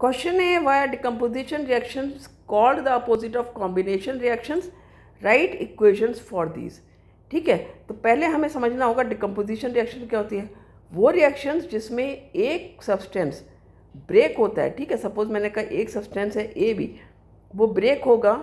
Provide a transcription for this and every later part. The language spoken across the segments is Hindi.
क्वेश्चन है via decomposition reactions called the opposite of combination reactions, right equations for these. ठीक है, तो पहले हमें समझना होगा डिकम्पोजिशन रिएक्शन क्या होती है। वो रिएक्शंस जिसमें एक सब्सटेंस ब्रेक होता है। ठीक है, सपोज मैंने कहा एक सब्सटेंस है ए बी, वो ब्रेक होगा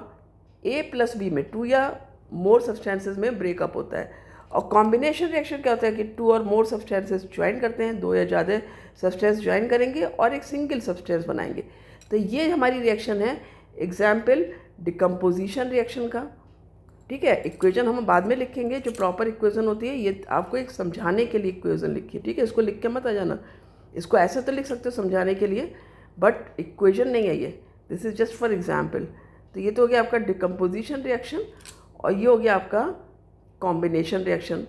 ए प्लस बी में, टू या मोर सब्सटेंसेस में ब्रेकअप होता है। और कॉम्बिनेशन रिएक्शन क्या होता है कि टू और मोर सब्सटेंसेस ज्वाइन करते हैं, दो या ज़्यादा सब्सटेंस ज्वाइन करेंगे और एक सिंगल सब्सटेंस बनाएंगे। तो ये हमारी रिएक्शन है एग्जाम्पल डिकम्पोजिशन रिएक्शन का। ठीक है, इक्वेशन हम बाद में लिखेंगे, जो प्रॉपर इक्वेशन होती है ये आपको एक समझाने के लिए इक्वेशन लिखिए। ठीक है, इसको लिख के मत आ जाना, इसको ऐसे तो लिख सकते हो समझाने के लिए, बट इक्वेशन नहीं है ये, this is just for example. तो ये तो हो गया आपका डिकम्पोजिशन रिएक्शन और ये हो गया आपका कॉम्बिनेशन रिएक्शन।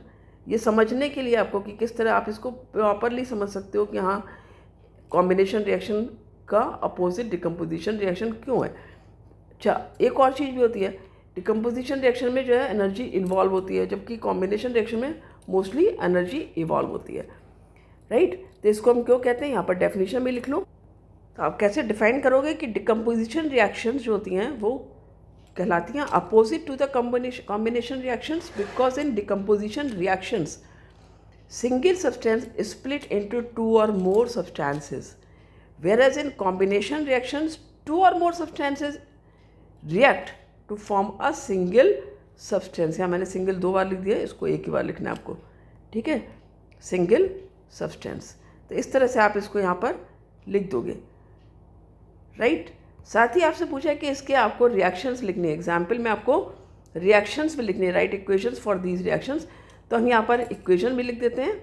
ये समझने के लिए आपको कि किस तरह आप इसको प्रॉपरली समझ सकते हो कि हाँ कॉम्बिनेशन रिएक्शन का अपोजिट डिकम्पोजिशन रिएक्शन क्यों है। अच्छा, एक और चीज़ भी होती है, डिकम्पोजिशन रिएक्शन में जो है एनर्जी इन्वॉल्व होती है, जबकि कॉम्बिनेशन रिएक्शन में मोस्टली एनर्जी इवॉल्व होती है, राइट। तो इसको हम क्यों कहते हैं, यहाँ पर डेफिनेशन भी लिख लो। तो आप कैसे डिफाइन करोगे कि डिकम्पोजिशन रिएक्शंस जो होती हैं वो कहलाती हैं opposite to the combination reactions, because in decomposition reactions single substance is split into two or more substances, whereas in combination reactions two or more substances react to form a single substance। यहाँ मैंने सिंगल दो बार लिख दिया, इसको एक ही बार लिखना है आपको। ठीक है, सिंगल सब्सटेंस। तो इस तरह से आप इसको यहाँ पर लिख दोगे, राइट। साथ ही आपसे पूछा है कि इसके आपको रिएक्शंस लिखने हैं, एग्जाम्पल में आपको रिएक्शंस भी लिखने हैं, right equations for these reactions. तो हम यहाँ पर इक्वेशन भी लिख देते हैं।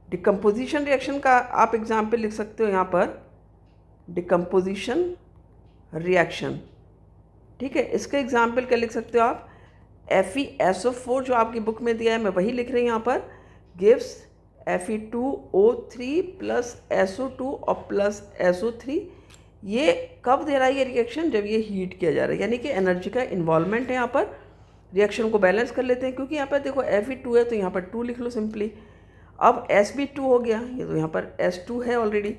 डिकम्पोजिशन रिएक्शन का आप एग्जाम्पल लिख सकते हो यहाँ पर डिकम्पोजिशन रिएक्शन। ठीक है, इसका एग्जाम्पल क्या लिख सकते हो आप, FeSO4 जो आपकी बुक में दिया है मैं वही लिख रही हूँ यहाँ पर, गिव्स Fe2O3 प्लस SO2 और प्लस SO3। ये कब दे रहा है ये रिएक्शन, जब ये हीट किया जा रहा है, यानी कि एनर्जी का इन्वॉल्वमेंट है यहाँ पर। रिएक्शन को बैलेंस कर लेते हैं, क्योंकि यहाँ पर देखो Fe2 है तो यहाँ पर 2 लिख लो सिंपली। अब S भी 2 हो गया, ये तो यहाँ पर S2 है ऑलरेडी।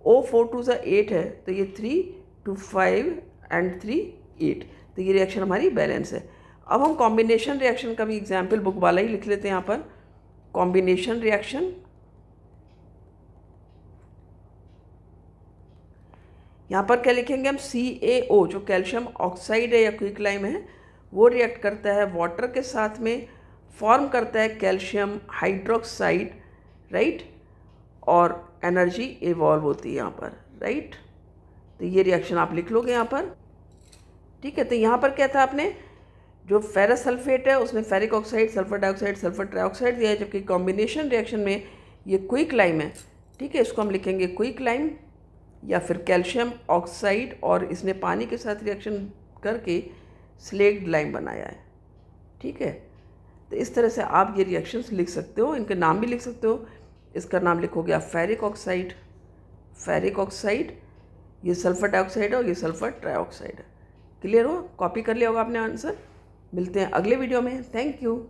O4 2 सा 8 है, तो ये 3 2 5 एंड 3 8, तो ये रिएक्शन हमारी बैलेंस है। अब हम कॉम्बिनेशन रिएक्शन का भी एग्जाम्पल बुक वाला ही लिख लेते हैं यहाँ पर, कॉम्बिनेशन रिएक्शन। यहाँ पर क्या लिखेंगे हम, CaO जो कैल्शियम ऑक्साइड है या क्विकलाइम है, वो रिएक्ट करता है वाटर के साथ में, फॉर्म करता है कैल्शियम हाइड्रोक्साइड, राइट, और एनर्जी इवॉल्व होती है यहाँ पर, राइट। तो ये रिएक्शन आप लिख लोगे यहाँ पर। ठीक है, तो यहाँ पर क्या था, आपने जो फेरस सल्फेट है उसमें ferric oxide, sulphur dioxide, sulphur trioxide दिया है, जबकि कॉम्बिनेशन रिएक्शन में ये क्विकलाइम है। ठीक है, इसको हम लिखेंगे क्विकलाइम या फिर कैल्शियम ऑक्साइड, और इसने पानी के साथ रिएक्शन करके स्लेक्ड लाइम बनाया है। ठीक है, तो इस तरह से आप ये रिएक्शंस लिख सकते हो, इनके नाम भी लिख सकते हो। इसका नाम लिखोगे आप फेरिक ऑक्साइड, फेरिक ऑक्साइड, ये सल्फर डाइऑक्साइड है और ये सल्फर ट्राइऑक्साइड है। क्लियर हो, कॉपी कर लिया होगा आपने आंसर। मिलते हैं अगले वीडियो में, थैंक यू।